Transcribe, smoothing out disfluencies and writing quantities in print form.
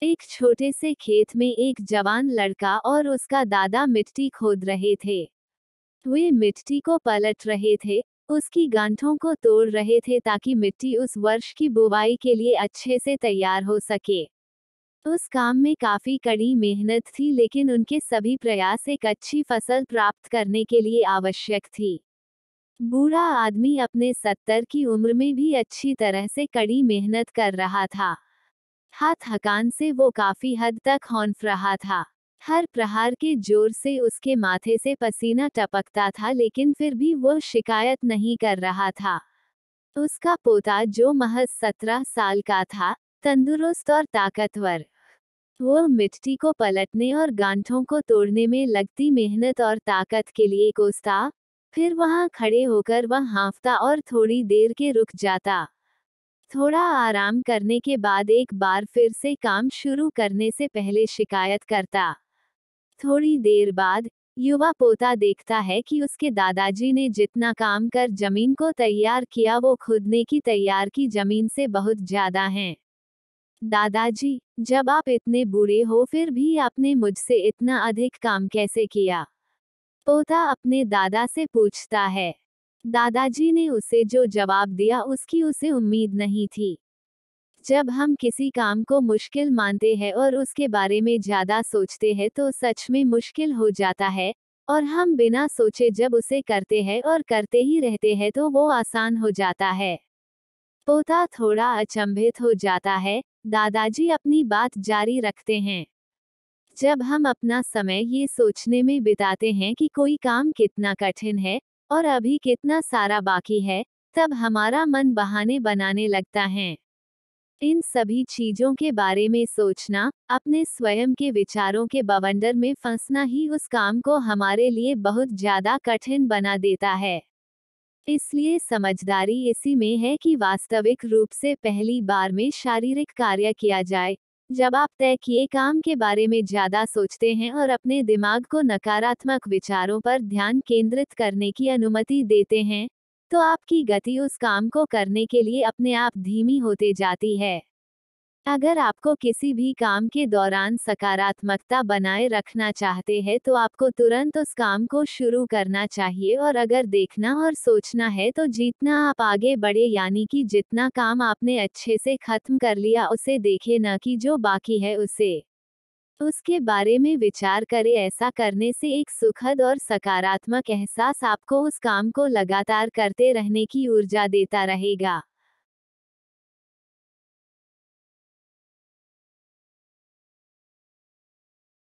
एक छोटे से खेत में एक जवान लड़का और उसका दादा मिट्टी खोद रहे थे। वे मिट्टी को पलट रहे थे, उसकी गांठों को तोड़ रहे थे ताकि मिट्टी उस वर्ष की बुवाई के लिए अच्छे से तैयार हो सके। उस काम में काफी कड़ी मेहनत थी, लेकिन उनके सभी प्रयास एक अच्छी फसल प्राप्त करने के लिए आवश्यक थी। बूढ़ा आदमी अपने 70 की उम्र में भी अच्छी तरह से कड़ी मेहनत कर रहा था। हाँ, थकान से वो काफी हद तक हौंफ रहा था। हर प्रहार के जोर से उसके माथे से पसीना टपकता था, लेकिन फिर भी वो शिकायत नहीं कर रहा था। उसका पोता, जो महज 17 साल का था, तंदुरुस्त और ताकतवर, वो मिट्टी को पलटने और गांठों को तोड़ने में लगती मेहनत और ताकत के लिए कोसता। फिर वहां खड़े होकर वह हाँफता और थोड़ी देर के रुक जाता। थोड़ा आराम करने के बाद एक बार फिर से काम शुरू करने से पहले शिकायत करता। थोड़ी देर बाद युवा पोता देखता है कि उसके दादाजी ने जितना काम कर जमीन को तैयार किया, वो खुदने की तैयार की जमीन से बहुत ज्यादा है। दादाजी, जब आप इतने बूढ़े हो फिर भी आपने मुझसे इतना अधिक काम कैसे किया? पोता अपने दादा से पूछता है। दादाजी ने उसे जो जवाब दिया उसकी उसे उम्मीद नहीं थी। जब हम किसी काम को मुश्किल मानते हैं और उसके बारे में ज्यादा सोचते हैं तो सच में मुश्किल हो जाता है, और हम बिना सोचे जब उसे करते हैं और करते ही रहते हैं तो वो आसान हो जाता है। पोता थोड़ा अचंभित हो जाता है। दादाजी अपनी बात जारी रखते हैं। जब हम अपना समय ये सोचने में बिताते हैं कि कोई काम कितना कठिन है और अभी कितना सारा बाकी है, तब हमारा मन बहाने बनाने लगता है। इन सभी चीजों के बारे में सोचना, अपने स्वयं के विचारों के बवंडर में फंसना ही उस काम को हमारे लिए बहुत ज्यादा कठिन बना देता है। इसलिए समझदारी इसी में है कि वास्तविक रूप से पहली बार में शारीरिक कार्य किया जाए। जब आप तय किए काम के बारे में ज्यादा सोचते हैं और अपने दिमाग को नकारात्मक विचारों पर ध्यान केंद्रित करने की अनुमति देते हैं, तो आपकी गति उस काम को करने के लिए अपने आप धीमी होते जाती है। अगर आपको किसी भी काम के दौरान सकारात्मकता बनाए रखना चाहते हैं तो आपको तुरंत उस काम को शुरू करना चाहिए, और अगर देखना और सोचना है तो जितना आप आगे बढ़े, यानी कि जितना काम आपने अच्छे से खत्म कर लिया उसे देखें, न कि जो बाकी है उसे। उसके बारे में विचार करें। ऐसा करने से एक सुखद और सकारात्मक एहसास आपको उस काम को लगातार करते रहने की ऊर्जा देता रहेगा।